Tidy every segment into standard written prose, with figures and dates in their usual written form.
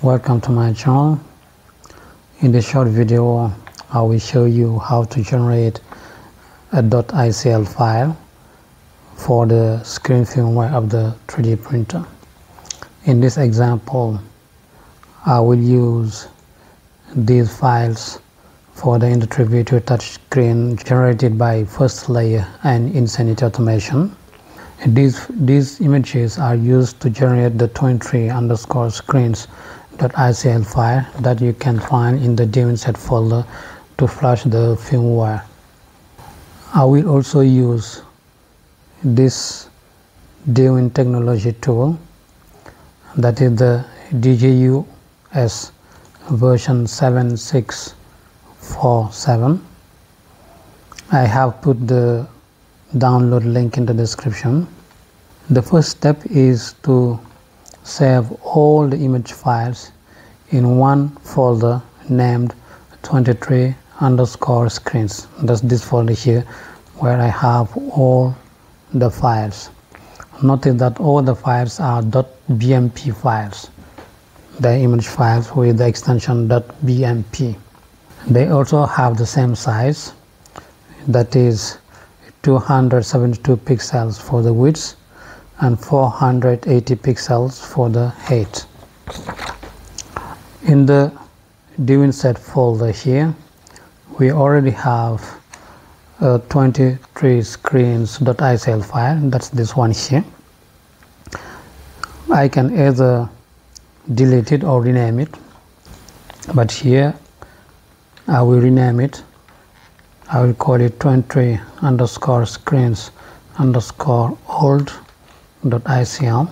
Welcome to my channel. In this short video I will show you how to generate a .icl file for the screen firmware of the 3D printer. In this example I will use these files for the Intuitive touchscreen generated by v7.647 and Insanity Automation. These images are used to generate the 23_screens.icl file that you can find in the DWIN set folder to flash the firmware. I will also use this DWIN technology tool, that is the DGUS version 7.647. I have put the download link in the description. The first step is to save all the image files in one folder named 23_screens. That's this folder here where I have all the files. Notice that all the files are .bmp files, the image files with the extension .bmp. They also have the same size, that is 272 pixels for the width and 480 pixels for the height. In the DWIN set folder here we already have a 23_screens.icl file, that's this one here. I can either delete it or rename it, but here I will rename it. I will call it 23_screens_old.icl.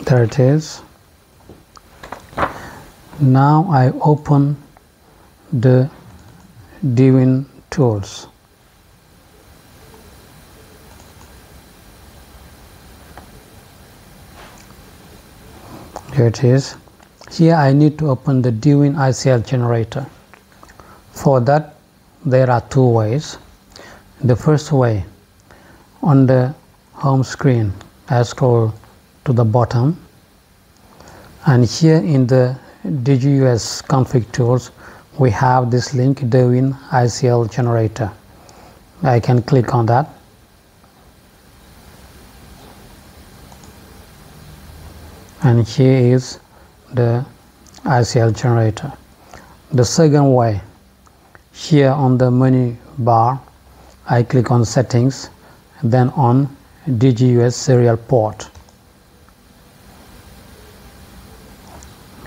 There it is. Now I open the DWIN tools. Here it is. Here I need to open the DWIN ICL generator. For that there are two ways. The first way, on the home screen I scroll to the bottom, and here in the DGUS config tools we have this link, DWIN ICL generator. I can click on that. And here is the ICL generator. The second way, here on the menu bar I click on settings, then on DGUS serial port.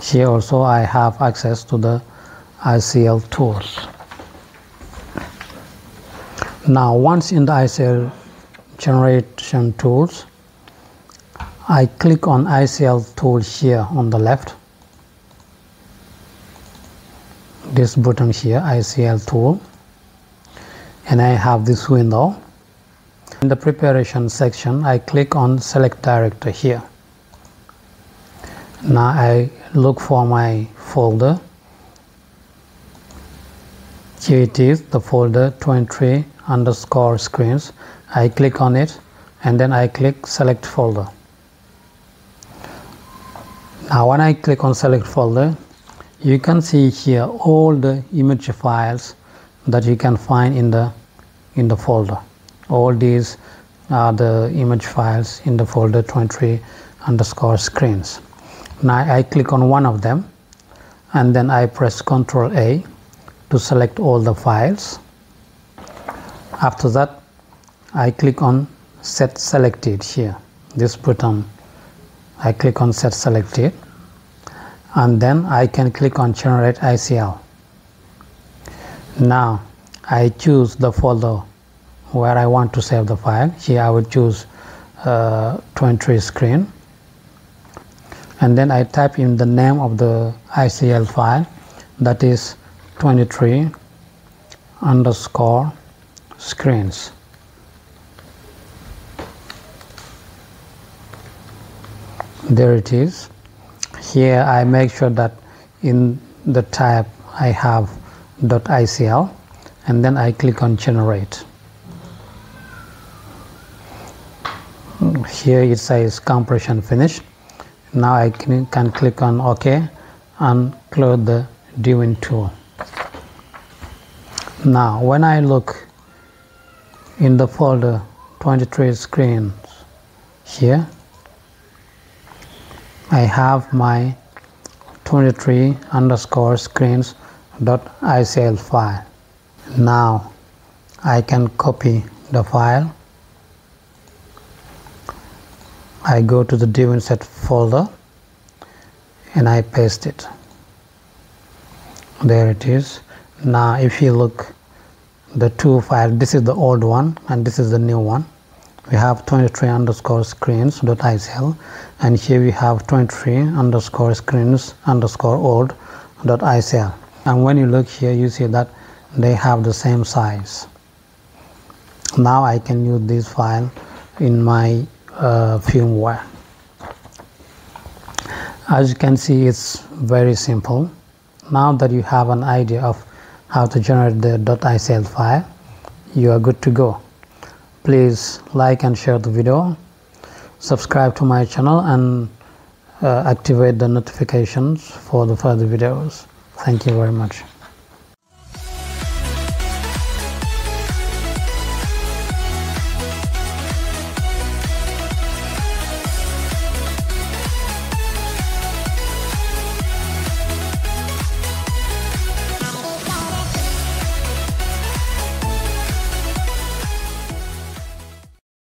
Here also I have access to the ICL tools. Now once in the ICL generation tools, I click on ICL tool here on the left, this button here, ICL tool, and I have this window. In the preparation section I click on select directory here. Now I look for my folder. Here it is, the folder 23_screens. I click on it and then I click select folder. Now when I click on select folder, you can see here all the image files that you can find in the folder. All these are the image files in the folder 23_screens. Now I click on one of them and then I press Ctrl A to select all the files. After that I click on set selected here, this button. I click on set selected and then I can click on generate ICL. Now I choose the folder where I want to save the file. Here I would choose 23_screen, and then I type in the name of the ICL file, that is 23_screens. There it is. Here I make sure that in the tab I have .icl, and then I click on generate. Here it says compression finished, Now I can click on OK and close the DWIN tool. Now when I look in the folder 23 screens here, I have my 23 underscore screens.icl file. Now I can copy the file. I go to the DWIN set folder and I paste it. There it is. Now if you look, the two files, this is the old one and this is the new one. We have 23 underscore screens.icl and here we have 23 underscore screens underscore old.icl. And when you look here, you see that they have the same size. Now I can use this file in my firmware. As you can see, it's very simple. Now that you have an idea of how to generate the .icl file, you are good to go. Please like and share the video, subscribe to my channel and activate the notifications for the further videos. Thank you very much.